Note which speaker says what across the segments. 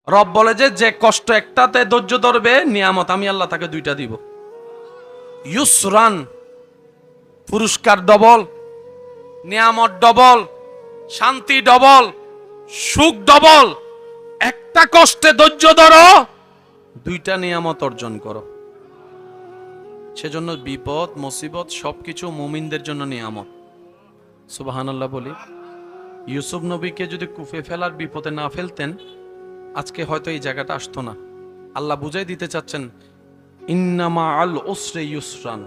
Speaker 1: রব বলে যে যে কষ্ট একটাতে ধৈর্য ধরবে নিয়ামত আমি আল্লাহ তাকে দুইটা দিব। ইউসরান, পুরস্কার ডবল, নিয়ামত ডবল, শান্তি ডবল, সুখ ডবল। একটা কষ্টে ধৈর্য ধরো, দুইটা নিয়ামত অর্জন করো। সেজন্য বিপদ মুসিবত সবকিছু মুমিনদের জন্য নিয়ামত। সুবহানাল্লাহ বলি। ইউসুফ নবীকে যদি কুফে ফেলার বিপদে না ফেলতেন আজকে হয়তো এই জায়গাটা আসতো না। আল্লাহ বুঝাই দিতে চাচ্ছেন ইন্নামা আল উসরে ইউসরান,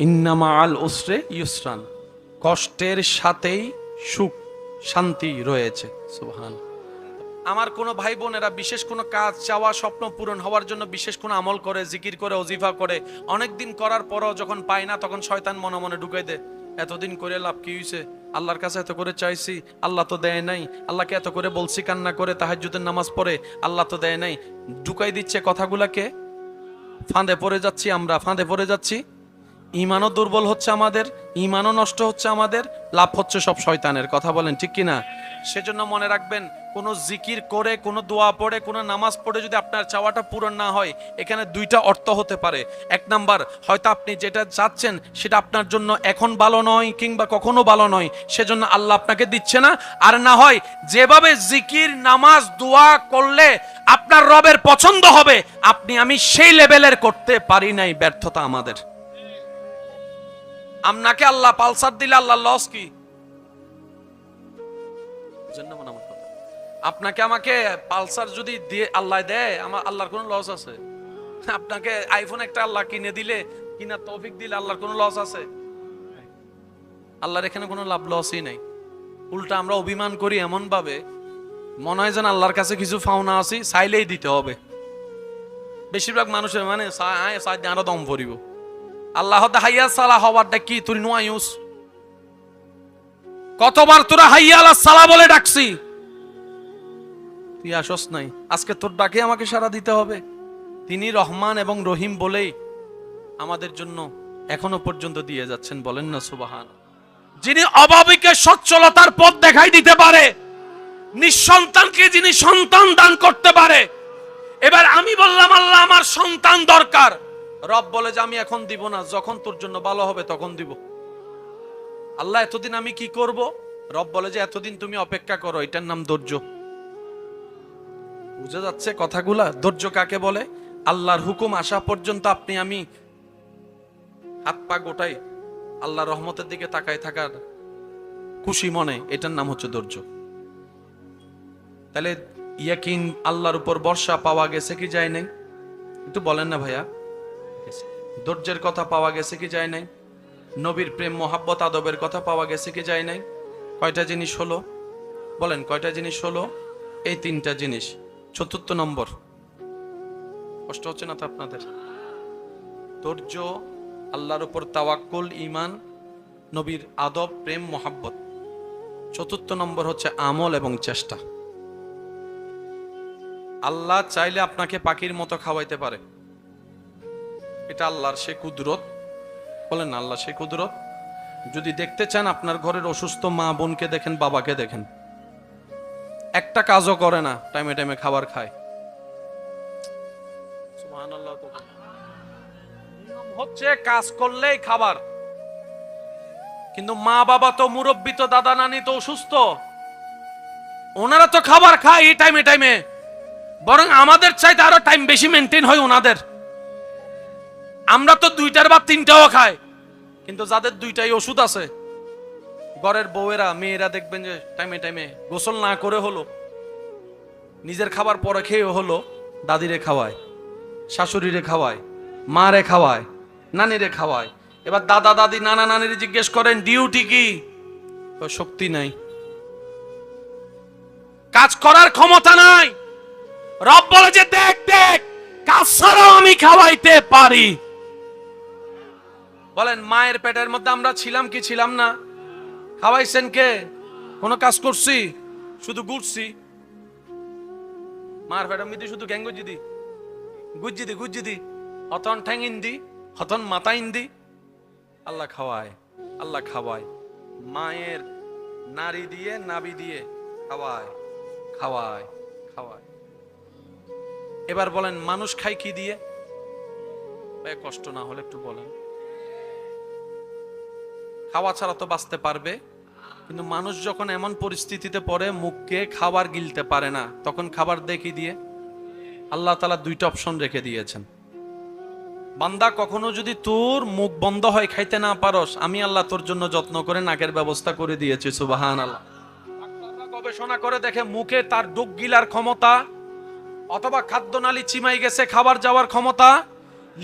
Speaker 1: ইন্নামা আল উসরে ইউসরান, কষ্টের সাথেই সুখ শান্তি রয়েছে। সুবহান। আমার কোনো ভাই বোনেরা বিশেষ কোনো কাজ চাওয়া স্বপ্ন পূরণ হওয়ার জন্য বিশেষ কোনো আমল করে, জিকির করে, ওজিফা করে, অনেক দিন করার পরও যখন পায় না তখন শয়তান মনে মনে ঢুকাই দেয়, এতদিন করে লাভ কি হয়েছে, আল্লাহর কাছে এত করে চাইছি আল্লাহ তো দেয় নাই, আল্লাহকে এত করে বলছি কান্না করে তাহাজ্জুদের নামাজ পড়ে আল্লাহ তো দেয় নাই। ঢুকাই দিচ্ছে কথাগুলাকে, ফাঁদে পড়ে যাচ্ছি, আমরা ফাঁদে পড়ে যাচ্ছি। ইমানও দুর্বল হচ্ছে আমাদের, ইমানও নষ্ট হচ্ছে আমাদের, লাভ হচ্ছে সব শয়তানের। কথা বলেন ঠিক কিনা? সেজন্য মনে রাখবেন, কোনো জিকির করে, কোনো দোয়া পড়ে, কোনো নামাজ পড়ে যদি আপনার চাওয়াটা পূরণ না হয়, এখানে দুইটা অর্থ হতে পারে। এক নাম্বার, হয়তো আপনি যেটা চাচ্ছেন সেটা আপনার জন্য এখন ভালো নয় কিংবা কখনো ভালো নয়, সেজন্য আল্লাহ আপনাকে দিচ্ছে না। আর না হয় যেভাবে জিকির নামাজ দোয়া করলে আপনার রবের পছন্দ হবে, আপনি আমি সেই লেভেলের করতে পারি নাই, ব্যর্থতা আমাদের। আপনাকে আল্লাহ পালসার দিলে আল্লাহ লস কি? আপনাকে আমাকে পালসার যদি দিয়ে আল্লাহ দেয়, আমার আল্লাহর কোনো লস আছে? আপনাকে আইফোন একটা আল্লাহ কিনে দিলে, কিনা তৌফিক দিলে আল্লাহর কোনো লস আছে? আল্লাহর এখানে কোনো লাভ লসই নাই। উল্টা আমরা অভিমান করি এমন ভাবে, মনে হয় যেন আল্লাহর কাছে কিছু ফাওনা আছি, চাইলেই দিতে হবে। বেশিরভাগ মানুষের মানে আরো দম ভরিব। আল্লাহ হাইয়া সালা হওয়ারটা কি তুই নোয়া ইউস? কতবার তোরা হাইয়া আলা সালা বলে ডাকছি, তুই আসস নাই। আজকে তোর ডাকে আমাকে সাড়া দিতে হবে। তিনি রহমান এবং রহিম বলেই আমাদের জন্য এখনো পর্যন্ত দিয়ে যাচ্ছেন, বলেন না সুবহান। যিনি অভাবীকে সচ্ছলতার পথ দেখাই দিতে পারে, নিঃসন্তানকে যিনি সন্তান দান করতে পারে। এবার আমি বললাম আল্লাহ আমার সন্তান দরকার, রব বলে যে আমি এখন দিব না, যখন তোর জন্য ভালো হবে তখন দিব। আল্লাহ এতদিন আমি কি করব? রব বলে যে এতদিন তুমি অপেক্ষা করো, এটার নাম ধৈর্য। বুঝা যাচ্ছে কথাগুলা? ধৈর্য কাকে বলে? আল্লাহর হুকুম আসা পর্যন্ত আপনি আমি হাত পা গোটাই আল্লাহর রহমতের দিকে তাকায় থাকার খুশি মনে, এটার নাম হচ্ছে ধৈর্য। তাহলে ইয়াকিন, আল্লাহর উপর ভরসা পাওয়া গেছে কি যায় নাই? একটু বলেন না ভাইয়া। ধৈর্যের কথা পাওয়া গেছে কি যায় নাই? নবীর প্রেম মোহাব্বত আদবের কথা পাওয়া গেছে কি যায় নাই? কয়টা জিনিস হলো বলেন, কয়টা জিনিস হলো? এই তিনটা জিনিস। চতুর্থ নম্বর, কষ্ট হচ্ছে না তো আপনাদের? ধৈর্য, আল্লাহর উপর তাওয়াক্কুল, ঈমান, নবীর আদব, প্রেম, মোহাব্বত। চতুর্থ নম্বর হচ্ছে আমল এবং চেষ্টা। আল্লাহ চাইলে আপনাকে পাখির মতো খাওয়াইতে পারে, এটা আল্লাহর সে কুদরত। বলেন না আল্লাহ সে কুদরত। যদি দেখতে চান আপনার ঘরের অসুস্থ মা বোনকে দেখেন, বাবাকে দেখেন, একটা কাজও করে না, টাইমে টাইমে খাবার খায়। সুবহানাল্লাহ। হচ্ছে কাজ করলেই খাবার, কিন্তু মা বাবা তো মুরব্বী, তো দাদা নানি তো অসুস্থ, ওনারা তো খাবার খায় এই টাইমে টাইমে, বরং আমাদের চাইতে আরো টাইম বেশি মেনটেন হয় ওনাদের। আমরা তো দুইটার বা তিনটাও খাই, কিন্তু যাদের দুইটাই ওষুধ আছে, ঘরের বউয়েরা মেয়েরা দেখবেন যে টাইমে টাইমে গোসল না করে হলো, নিজের খাবার পরে খেয়ে হলো, দাদিরে খাওয়ায়, শাশুড়িরে খাওয়ায়, মারে খাওয়ায়, নানিরে খাওয়ায়। এবার দাদা দাদি নানা নানিরে জিজ্ঞেস করেন ডিউটি কি? শক্তি নাই, কাজ করার ক্ষমতা নাই। রব বলে যে দেখ দেখ, কাজ ছাড়াও আমি খাওয়াইতে পারি। বলেন মায়ের পেটের মধ্যে আমরা ছিলাম কি ছিলাম না? খাওয়াইছেন কে? কোন কাজ করছি? শুধু ঘুরছি। মার পেটের মধ্যে শুধু গ্যাং গুজি দি হতন ঠ্যাং ইন্দি, হতন মাথা ইন্দি। আল্লাহ খাওয়ায়, আল্লাহ খাওয়ায়, মায়ের নারী দিয়ে নাবি দিয়ে খাওয়ায়, খাওয়ায় খাওয়ায়। এবার বলেন মানুষ খায় কি দিয়ে? কষ্ট না হলে একটু বলেন। খাওয়া ছাড়া তো বাঁচতে পারবে, কিন্তু মানুষ যখন এমন পরিস্থিতিতে পড়ে মুখকে খাবার গিলতে পারে না, তখন খাবার দেখি দিয়ে আল্লাহ তাআলা দুইটা অপশন রেখে দিয়েছেন। বান্দা কখনো যদি তোর মুখ বন্ধ হয়, খাইতে না পারস, আমি আল্লাহ তোর জন্য যত্ন করে নাকের ব্যবস্থা করে দিয়েছি। সুবহানাল্লাহ। ডাক্তাররা গবেষণা করে দেখে মুখে তার ডুক গিলার ক্ষমতা, অথবা খাদ্যনালী চিমাই গেছে খাবার যাওয়ার ক্ষমতা,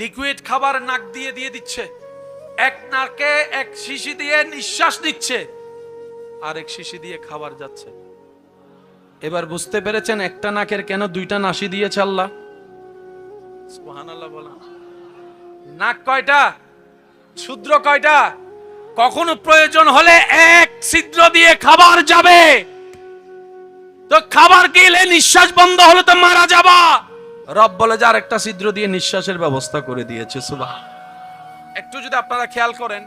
Speaker 1: লিকুইড খাবার নাক দিয়ে দিয়ে দিচ্ছে। এক নাকে এক শিশি দিয়ে নিঃশ্বাস নিচ্ছে, আর এক শিশি দিয়ে খাবার যাচ্ছে। এবার বুঝতে পেরেছেন একটা নাকের কেন দুইটা নাসি দিয়েছে আল্লাহ? সুবহানাল্লাহ বলা। নাক কয়টা? ছিদ্র কয়টা? কখনো প্রয়োজন হলে এক ছিদ্র দিয়ে খাবার যাবে, তো খাবার গেলে নিঃশ্বাস বন্ধ হলে তো মারা যাবা। রব বলে যে আরেকটা ছিদ্র দিয়ে নিঃশ্বাসের ব্যবস্থা করে দিয়েছে। সুবহান। একটু যদি আপনারা খেয়াল করেন,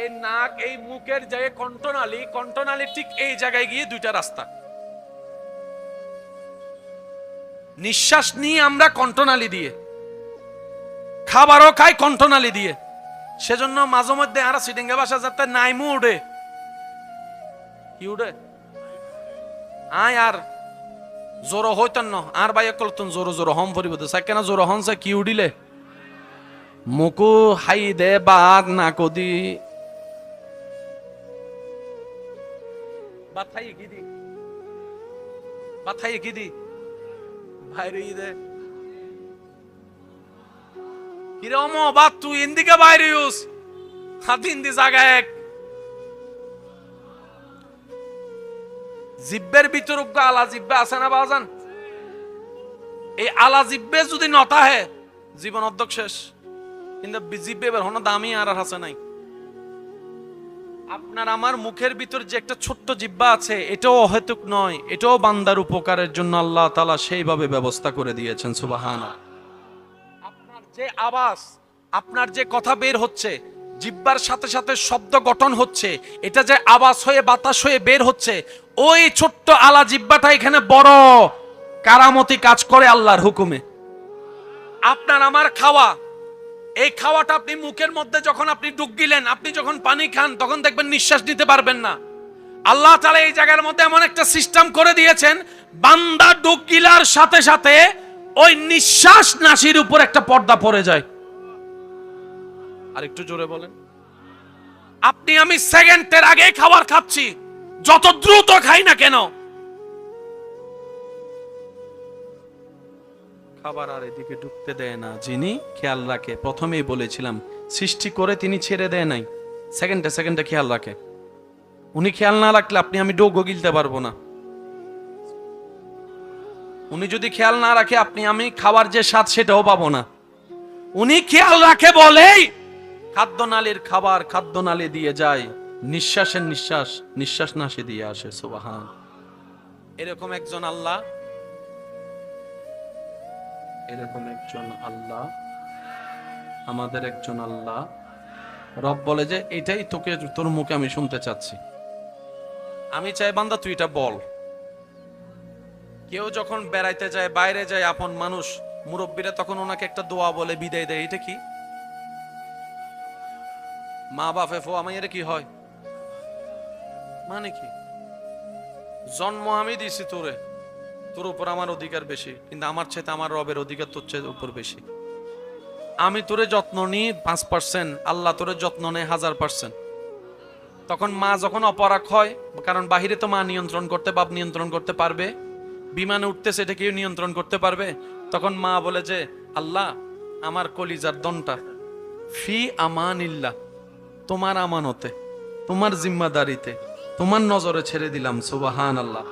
Speaker 1: এই নাক এই মুখের যে কণ্ঠনালী, কণ্ঠনালী ঠিক এই জায়গায় গিয়ে দুইটা রাস্তা। নিঃশ্বাস নিয়ে আমরা কণ্ঠনালী দিয়ে, খাবারও খাই কণ্ঠনালী দিয়ে। সেজন্য মাঝে মধ্যে আর সিটিংয়ে বাসা যাতে নাইমু উঠে, কি উঠে আয় আর জোর হইতেন না আর বাইক করতেন জোর জোর হম ফরিব কেন জোর হনছে কি উঠিলে মুকু হাই দে বাদ না কদি বাথাই গিদি বাথাই গিদি বাইরে দে কিরম বাদ তুই ইন্দিকে বাইরে ইউস হাত ইন্দি জায়গা এক জিব্বের ভিতর আলা জিব্বে আছে না বাজান? এই আলা জিব্বে যদি নতা হে জীবন অর্ধেক শেষ। কিন্তু জিব্বে এবার হনো দামি আর আছে নাই। আপনার আমার মুখের ভিতর যে একটা ছোট্ট জিব্বা আছে, এটাও অহেতুক নয়, এটাও বান্দার উপকারের জন্য আল্লাহ তাআলা সেইভাবে ব্যবস্থা করে দিয়েছেন। সুবহানাল্লাহ। আপনার যে আওয়াজ, আপনার যে কথা বের হচ্ছে, জিব্বার সাথে সাথে শব্দ গঠন হচ্ছে, এটা যে আওয়াজ হয়ে বাতাস হয়ে বের হচ্ছে, ওই ছোট্ট আলা জিব্বাটা এখানে বড় কারামতি কাজ করে আল্লাহর হুকুমে। আপনার আমার খাওয়া, এই খাওয়াটা আপনি মুখের মধ্যে যখন আপনি ডুব গিলেন, আপনি যখন পানি খান, তখন দেখবেন নিঃশ্বাস নিতে পারবেন না। আল্লাহ তাআলা এই জায়গার মধ্যে এমন একটা সিস্টেম করে দিয়েছেন, বান্দা ডুব গিলার সাথে সাথে ওই নিঃশ্বাস নাসির উপর একটা পর্দা পড়ে যায়। আর একটু জোরে বলেন। আপনি আমি সেকেন্ডের আগে খাবার খাচ্ছি, যত দ্রুত খাই না কেন, খাবার আর এদিকে ঢুকতে দেয় না যিনি খেয়াল রাখে। প্রথমেই বলেছিলাম, সৃষ্টি করে তিনি ছেড়ে দেয় নাই, সেকেন্ডে সেকেন্ডে খেয়াল রাখে। উনি খেয়াল না রাখলে আপনি আমি ডোগো গিলতে পারবো না। উনি যদি খেয়াল না রাখে আপনি আমি খাবার যে স্বাদ সেটাও পাবো না। উনি খেয়াল রাখে বলেই খাদ্যনালীর খাবার খাদ্যনালী দিয়ে যায়, নিঃশ্বাসের নিঃশ্বাস নিঃশ্বাস নাসি দিয়ে আসে। সুবহান। এরকম একজন আল্লাহ, এরকম একজন আল্লাহ, আমাদের একজন আল্লাহ। রব বলে যে এটাই তোকে তোর মুখে আমি শুনতে চাচ্ছি। আমি চাই বান্দা তুই এটা বল। কেউ যখন বেড়াইতে যায়, বাইরে যায়, আপন মানুষ মুরব্বীরা তখন ওনাকে একটা দোয়া বলে বিদায় দেয়। এটা কি? মা বাপে ফো আমি এটা কি হয় মানে কি? জন্ম আমি দিছি তোরে, তোর উপর আমার অধিকার বেশি, কিন্তু আমার চাইতে আমার রবের অধিকার তোর চাইতে উপর বেশি। আমি তোরে যত্ন নিই 5%, আল্লাহ তোরে যত্ন নেয় 1000%। তখন মা যখন অপরাগ হয়, কারণ বাহিরে তো মা নিয়ন্ত্রণ করতে, বাপ নিয়ন্ত্রণ করতে পারবে, বিমানে উঠতেছে এটা কেউ নিয়ন্ত্রণ করতে পারবে। তখন মা বলে যে আল্লাহ আমার কলিজার দনটা ফি আমানিল্লাহ, তোমার আমানতে, তোমার জিম্মাদারিতে, তোমার নজরে ছেড়ে দিলাম। সুবহানাল্লাহ।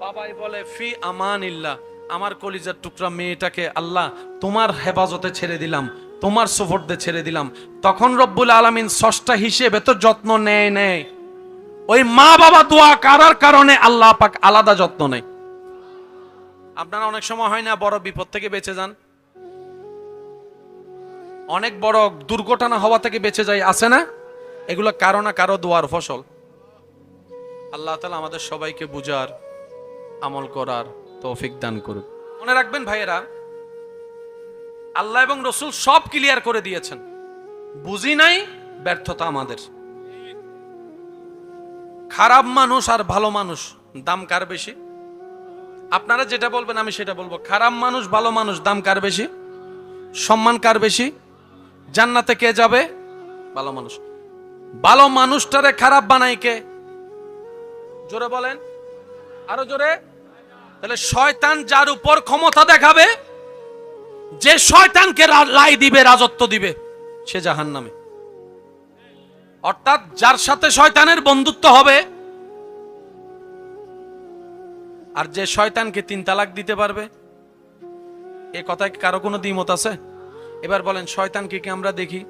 Speaker 1: বাবাই বলে ফি আমানিল্লাহ, আমার কলিজার টুকরা মেয়েটাকে আল্লাহ তোমার হেফাজতে ছেড়ে দিলাম, তোমার সুফর্দে ছেড়ে দিলাম। তখন রব্বুল আলামিন স্রষ্টা হিসেবে তো যত্ন নেয়। ওই মা বাবা দোয়া করার কারণে আল্লাহ পাক আলাদা যত্ন নেয়। আপনারা অনেক সময় হয় না বড় বিপদ থেকে বেঁচে যান, অনেক বড় দুর্ঘটনা হওয়া থেকে বেঁচে যায়, আছে না? এগুলো কারো না কারো দোয়ার ফসল। আল্লাহ তাআলা আমাদের সবাইকে বুঝার আমল করার তৌফিক দান করুক। মনে রাখবেন ভাইয়েরা, আল্লাহ এবং রসুল সব ক্লিয়ার করে দিয়েছেন, বুঝি নাই, ব্যর্থতা আমাদের। খারাপ মানুষ আর ভালো মানুষ দাম কার বেশি? আপনারা যেটা বলবেন আমি সেটা বলবো। খারাপ মানুষ ভালো মানুষ দাম কার বেশি? সম্মান কার বেশি? জান্নাতে কে যাবে? ভালো মানুষ। ভালো মানুষটারে খারাপ বানাই কে? জোরে বলেন, আরো জোরে। তাহলে শয়তান যার উপর ক্ষমতা দেখাবে, যে শয়তানকে লাই দিবে, রাজত্ব দিবে, সে জাহান্নামে। অর্থাৎ যার সাথে শয়তানের বন্ধুত্ব হবে, আর যে শয়তানকে 3 তালাক দিতে পারবে, এ কথায় কারো কোনো দ্বিমত আছে? এবার বলেন, শয়তানকে কি আমরা দেখি?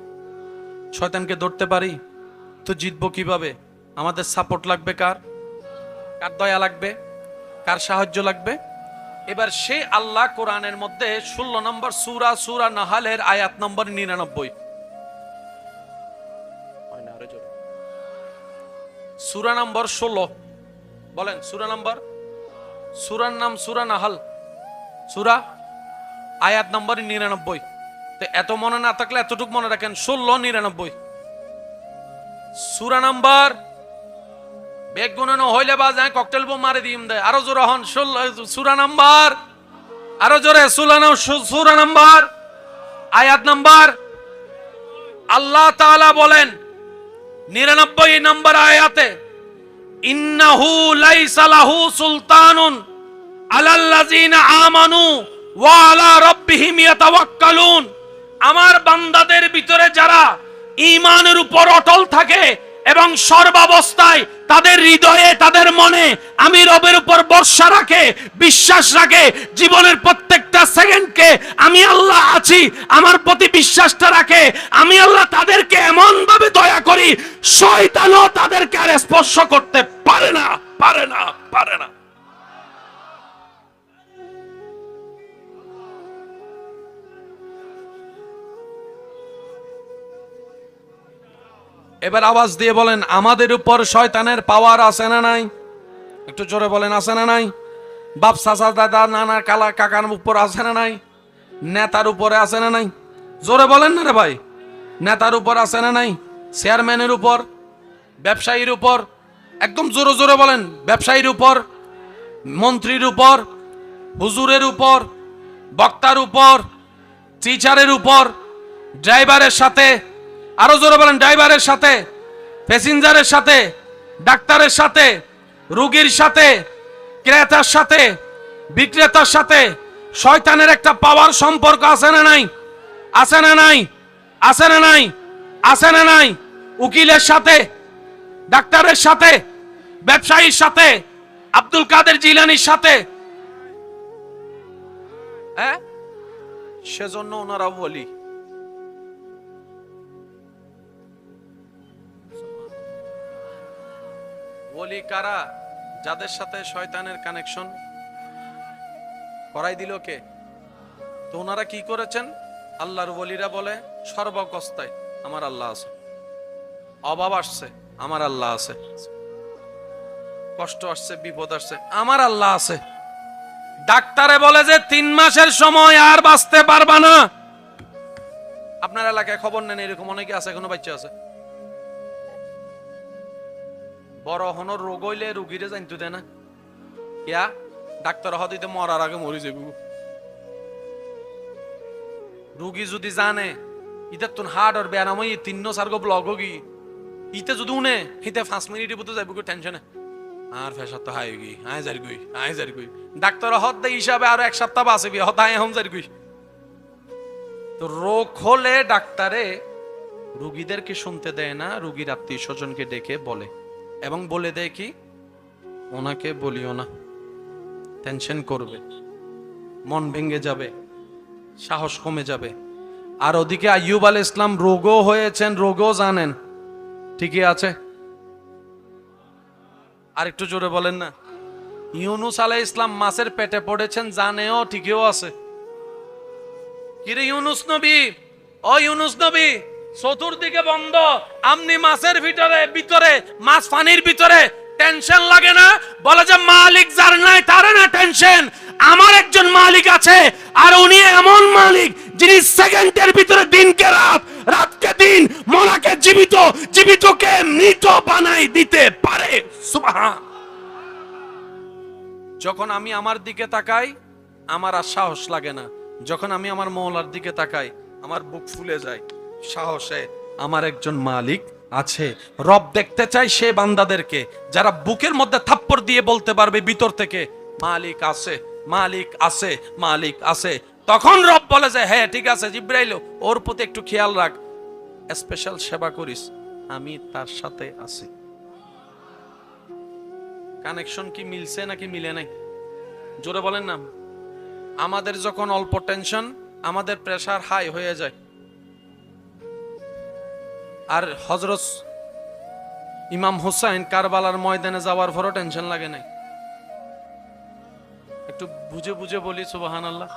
Speaker 1: শয়তানকে ধরতে পারি? তো জিতবো কিভাবে? আমাদের সাপোর্ট লাগবে কার? কার দয়া লাগবে? কার সাহায্য লাগবে? এবার সেই আল্লাহ কোরআনের মধ্যে 16 নম্বর সূরা নাহালের আয়াত নম্বর 99, সূরা নম্বর 16, বলেন সূরা নম্বর, সূরার নাম সূরা নাহাল, সূরা, আয়াত নম্বর 99। তো এত মনে না থাকলে এতটুকু মনে রাখেন, 16, 99 সূরা নাম্বার। বেগুনে হইলে বা যায় ককটেল বোম মারি দিম দেয়। আরো জোরে হন, 16 সূরা নাম্বার, আরো জোরে, সূরা নাম্বার, আয়াত নাম্বার। আল্লাহ তাআলা বলেন 99 নম্বর আয়াতে, ইন্নাহু লাইসা লাহু সুলতানুন আলাল্লাযিনা আমানু ওয়া আলা রাব্বিহিম ইয়াতাওয়াক্কালুন। আমার বান্দাদের ভিতরে যারা ঈমানের উপর অটল থাকে এবং সর্বাবস্থায় তাদের হৃদয়ে, তাদের মনে আমি রবের উপর ভরসা রাখে, বিশ্বাস রাখে, জীবনের প্রত্যেকটা সেকেন্ডকে আমি আল্লাহ আছি আমার প্রতি বিশ্বাসটা রাখে, আমি আল্লাহ তাদেরকে এমন ভাবে দয়া করি, শয়তানও তাদেরকে আর স্পর্শ করতে পারে না, পারে না, পারে না। এবার আওয়াজ দিয়ে বলেন, আমাদের উপর শয়তানের পাওয়ার আছে না নাই? একটু জোরে বলেন, আছে না নাই? বাপ, চাচা, দাদা, নানা, কালা, কাকার উপর আছে না নাই? নেতার উপরে আছে না নাই? জোরে বলেন না রে ভাই। নেতার উপর আছে না নাই? চেয়ারম্যানের উপর, ব্যবসায়ীর উপর, একদম জোরে জোরে বলেন, ব্যবসায়ীর উপর, মন্ত্রীর উপর, হুজুরের উপর, বক্তার উপর, টিচারের উপর, ড্রাইভারের সাথে, আরো জোরে বলেন, ড্রাইভারের সাথে, প্যাসেঞ্জারের সাথে, ডাক্তারের সাথে, রোগীর সাথে, ক্রেতার সাথে, বিক্রেতার সাথে শয়তানের একটা পাওয়ার সম্পর্ক আছে না নাই? আছে না নাই? আছে না নাই? আছে না নাই? উকিলের সাথে, ডাক্তারের সাথে, ব্যবসায়ীর সাথে, আব্দুল কাদের জিলানির সাথে, হ্যাঁ, সেজন্য ওনারা বলি। ওলি কারা? যাদের সাথে শয়তানের কানেকশন করাই দিল কে? তো ওনারা কি করেছেন? আল্লাহর ওলিরা বলে সর্বকস্তায় আমার আল্লাহ আছে, অভাব আসছে আমার আল্লাহ আছে, কষ্ট আসছে, বিপদ আসছে আমার আল্লাহ আছে। ডাক্তারে বলে যে 3 মাসের সময় আর বাঁচতে পারবা না। আপনার এলাকায় খবর নেন এরকম অনেকে আছে, এখনো বাচ্চা আছে। বড় হনোর রোগ হইলে রুগীরে জানতে দেয় না, ইয়া ডাক্তার হদিতে মরার আগে মরে যাব। রুগী যদি জানে ইতে তোর হার্ট আর ব্যায়াম 3 সার্গো ব্লক হোগি, ইতে যদি উনে হিতে 5 মিনিটের মতো যাবো টেনশনে, আর ফেসার তো হাই গই, আয় যার গই ডাক্তার হদ দেয় হিসাবে আরো 1 সপ্তাহ বাঁচবি, হদ আয় এখন যার গই। তো রোগ হলে ডাক্তারে রুগীদেরকে শুনতে দেয় না, রুগীর আত্মীয় স্বজনকে ডেকে বলে, এবং বলে দেয় কি, ওনাকে বলিও না, টেনশন করবে, মন ভেঙে যাবে, সাহস কমে যাবে। আর ওদিকে আইয়ুব আলাইহিস সালাম রোগও হয়েছেন, রোগও জানেন, ঠিকই আছে। আর একটু জোরে বলেন না। ইউনুস আলাইহিস সালাম মাছের পেটে পড়েছেন, জানেও, ঠিকইও আছে। কিরে ইউনুস নবী, ও ইউনুস নবী, চতুর্দিকে বন্ধ, আপনি মাছের ভিতরে মাছ পানির ভিতরে টেনশন লাগে না, বলে যে মালিক যার নাই তার না টেনশন, আমার একজন মালিক আছে, আর উনি এমন মালিক যিনি সেকেন্ডের ভিতরে দিনকে রাত, রাতকে দিন, মরাকে জীবিত, জীবিতকে মৃত বানাই দিতে পারে। সুবহান। যখন আমি আমার দিকে তাকাই আমার আর সাহস লাগে না, যখন আমি আমার মওলার দিকে তাকাই আমার বুক ফুলে যায় সাহসে। আমার একজন মালিক আছে। রব দেখতে চাই সে বান্দাদেরকে যারা বুকের মধ্যে থাপ্পড় দিয়ে বলতে পারবে ভিতর থেকে মালিক আছে, মালিক আছে, মালিক আছে। তখন রব বলে যে হ্যাঁ ঠিক আছে জিব্রাইল, ওর প্রতি একটু খেয়াল রাখ, স্পেশাল সেবা করিস, আমি তার সাথে আছি। কানেকশন কি মিলছে নাকি মিলে নাই? জোরে বলেন না। আমাদের যখন অল্প টেনশন, আমাদের প্রেসার হাই হয়ে যায়, আর হযরত ইমাম হুসাইন কারবালার ময়দানে যাওয়ার পরও টেনশন লাগে নাই। একটু বুঝে বুঝে বলি সুবহানাল্লাহ।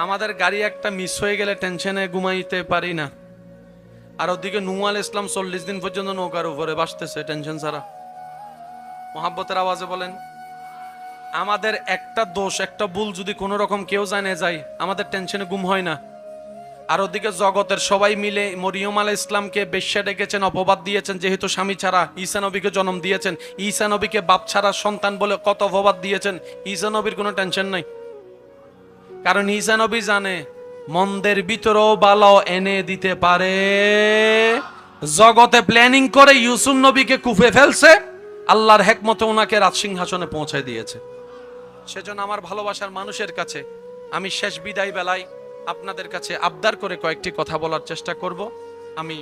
Speaker 1: আমাদের গাড়ি একটা মিস হয়ে গেলে টেনশনে ঘুমাইতে পারি না, আর ওদিকে নূহ আলাইহিস সালাম 40 দিন পর্যন্ত নৌকার উপরে ভাসতেছে টেনশন ছাড়া। মোহাব্বতের আওয়াজে বলেন। আমাদের একটা দোষ, একটা ভুল যদি কোনো রকম কেউ জানে যায়, আমাদের টেনশনে ঘুম হয় না। আর ওদিকে জগতের সবাই মিলে মরিয়ম আলাইহিস ইসলামকে বেশ্যা ডেকেছেন, অপবাদ দিয়েছেন, যেহেতু স্বামী ছাড়া ঈসা নবীকে জন্ম দিয়েছেন, ঈসা নবীকে বাপ ছাড়া সন্তান বলে কত অপবাদ দিয়েছেন। ঈসা নবীর কোনো টেনশন নাই, কারণ ঈসা নবী জানে মন্দের ভিতরেও ভালো এনে দিতে পারে। জগতে প্ল্যানিং করে ইউসুফ নবীকে কুফে ফেলছে, আল্লাহর হিকমতে ওনাকে রাজ সিংহাসনে পৌঁছায় দিয়েছে। সেজন্য আমার ভালোবাসার মানুষের কাছে আমি শেষ বিদায় বেলায় আপনাদের কাছে আবদার করে কয়েকটি কথা বলার চেষ্টা করব। আমি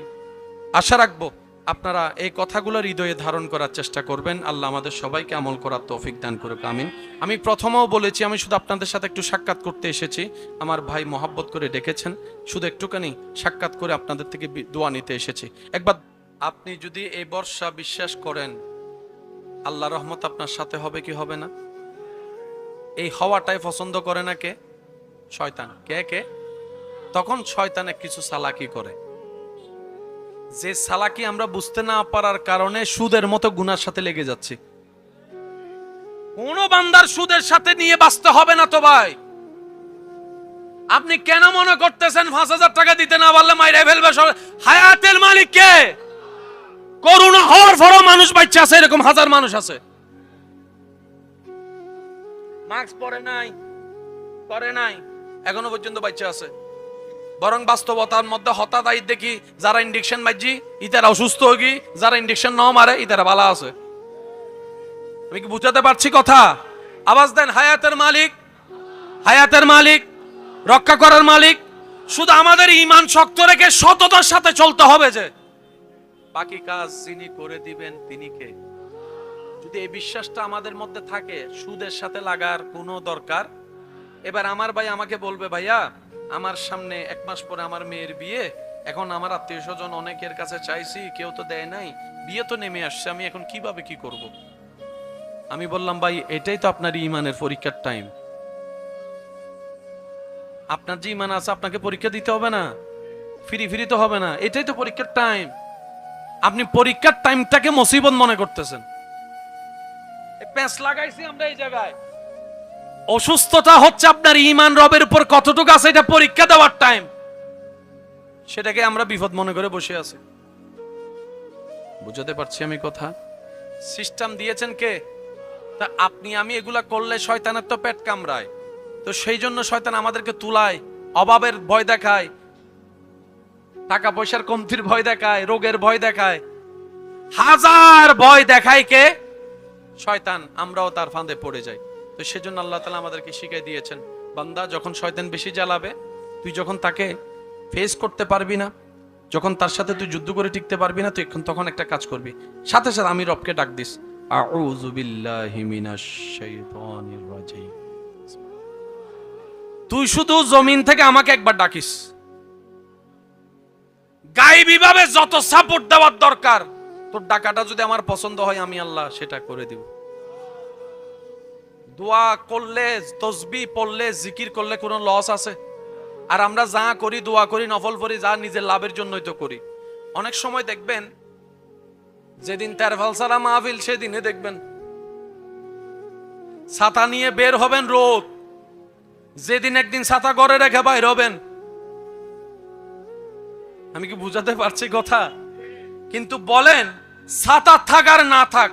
Speaker 1: আশা রাখবো আপনারা এই কথাগুলো হৃদয়ে ধারণ করার চেষ্টা করবেন। আল্লাহ আমাদের সবাইকে আমল করার তৌফিক দান করুক, আমিন। আমি প্রথমেও বলেছি আমি শুধু আপনাদের সাথে একটু সাক্ষাৎ করতে এসেছি। আমার ভাই মহব্বত করে ডেকেছেন, শুধু একটুখানি সাক্ষাৎ করে আপনাদের থেকে দোয়া নিতে এসেছি। একবার আপনি যদি এই বর্ষা বিশ্বাস করেন আল্লাহ রহমত আপনার সাথে হবে কি হবে না? এই হওয়াটাই পছন্দ করে না কে? শয়তান। কে কে? তখন শয়তানে কিছু চালাকি করে, যে চালাকি আমরা বুঝতে না পারার কারণে সুদের মতো গুনার সাথে লেগে যাচ্ছি। কোন বান্দার সুদের সাথে নিয়ে বাঁচতে হবে না তো ভাই। আপনি কেন মনে করতেছেন 5,000 টাকা দিতে না পারলে মাইরে ফেলবে? হায়াতের মালিক কে? করোনা হওয়ার পরও মানুষ বাচ্চা আছে, এরকম হাজার মানুষ আছে মাস্ক পরে নাই, করে নাই, এখনো পর্যন্ত বাচ্চা আছে। বরং বাস্তবতার মধ্যে হঠাৎ দেখি যারা ইনজেকশন মারছি ইতারা অসুস্থ হয়ে, যারা ইনজেকশন না মারে ইতারা ভালো আছে। আমি কি বুঝাতে পারছি কথা? আওয়াজ দেন। হায়াতের মালিক, হায়াতের মালিক, রক্ষা করার মালিক। শুধু আমাদের ঈমান শক্ত রেখে সততার সাথে চলতে হবে, যে বাকি কাজ যিনি করে দিবেন তিনি কে। যদি এই বিশ্বাসটা আমাদের মধ্যে থাকে, সুদের সাথে লাগার কোনো দরকার। এবার আমার ভাই আমাকে বলবে ভাইয়া আমার সামনে 1 মাস পরে আমার মেয়ের বিয়ে, এখন আমার আত্মীয় স্বজন অনেকের কাছে চাইছি, কেউ তো দেয় নাই, বিয়ে তো নেমে আসছে, আমি এখন কিভাবে কি করব? আমি বললাম ভাই এটাই তো আপনার ঈমানের পরীক্ষার টাইম। আপনার যে ঈমান আছে আপনাকে পরীক্ষা দিতে হবে না, ফ্রি ফ্রি তো হবে না, এটাই তো পরীক্ষার টাইম। আপনি পরীক্ষার টাইমটাকে মুসিবত মনে করতেছেন। প্যাঁচ লাগাইছি আমরা এই জায়গায়। অসুস্থতা হচ্ছে আপনার ঈমান রবের উপর কতটুকু আছে, এটা পরীক্ষা দেওয়ার টাইম। সেটাকে আমরা বিপদ মনে করে বসে আছি। বুঝাতে পারছি আমি কথা? সিস্টেম দিয়েছেন কে? তা আপনি আমি এগুলা করলে শয়তানের তো পেট কামড়ায়, তো সেই জন্য শয়তান আমাদেরকে তুলায়, অভাবের ভয় দেখায়, টাকা পয়সার কমতির ভয় দেখায়, রোগের ভয় দেখায়, হাজার ভয় দেখায় কে? শয়তান। আমরাও তার ফাঁদে পড়ে যাই। তো সেজন্য আল্লাহ তাআলা আমাদেরকে শিখিয়ে দিয়েছেন, বান্দা যখন শয়তান বেশি জ্বালাবে, তুই যখন তাকে ফেস করতে পারবি না, যখন তার সাথে তুই যুদ্ধ করে টিকতে পারবি না, তুই তখন একটা কাজ করবি, সাথে সাথে আমি রবকে ডাক দিস, আউযু বিল্লাহি মিনাশ শাইতানির রাজিম। তুই শুধু জমিন থেকে আমাকে একবার ডাকিস। গায়েবী ভাবে যত সাপোর্ট দেওয়ার দরকার, তোর ডাকাটা যদি আমার পছন্দ হয় আমি আল্লাহ সেটা করে দিব। দোয়া করলে, তসবিহ পড়লে, জিকির করলে কোনো লস আছে? আর আমরা যা করি, দোয়া করি, নফল পড়ি, যা নিজের লাভের জন্যই তো করি। অনেক সময় দেখবেন যেদিন তেরফাল ছাড়া মাহফিল সেদিনে দেখবেন ছাতা নিয়ে বের হবেন রোদ, যেদিন একদিন ছাতা ঘরে রেখে বাইর হবেন। আমি কি বুঝাতে পারছি কথা? কিন্তু বলেন ছাতা থাক আর না থাক,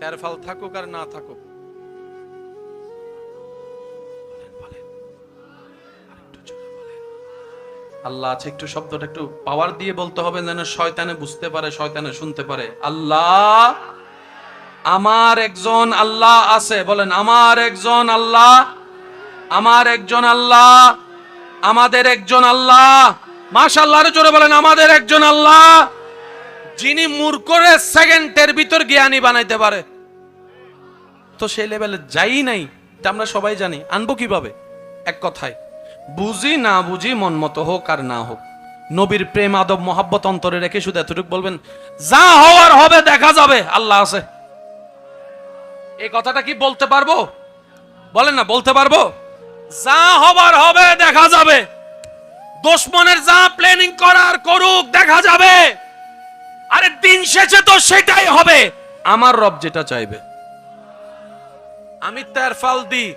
Speaker 1: তেরফাল থাকুক আর না থাকুক, আল্লাহ আছে, একটু শব্দটা একটু পাওয়ার দিয়ে বলতে হবে যেন শয়তানে বুঝতে পারে, শয়তানে শুনতে পারে। আল্লাহ, আমার একজন আল্লাহ আছে। বলেন আমার একজন আল্লাহ, আমার একজন আল্লাহ, আমাদের একজন আল্লাহ। মাশাআল্লাহ জোরে বলেন আমাদের একজন আল্লাহ, যিনি মূর্খরে সেকেন্ডের ভিতর জ্ঞানী বানাইতে পারে। তো সেই লেভেলে যাই নাই, এটা আমরা সবাই জানি। আনবো কিভাবে? এক কথায়, বুঝি না বুঝি মন মতো হোক আর না হোক, নবীর প্রেম আদব মোহাব্বত অন্তরে রেখে শুধু এতটুকু বলবেন, যা হওয়ার হবে দেখা যাবে, আল্লাহ আছে। এই কথাটা কি বলতে পারবো? বলেন না, বলতে পারবো? যা হবার হবে দেখা যাবে, দুশমনের যা প্ল্যানিং করার করুক দেখা যাবে। আরে দিন শেষে তো সেটাই হবে, আমার রব যেটা চাইবে। আমি তেরফাল দিই,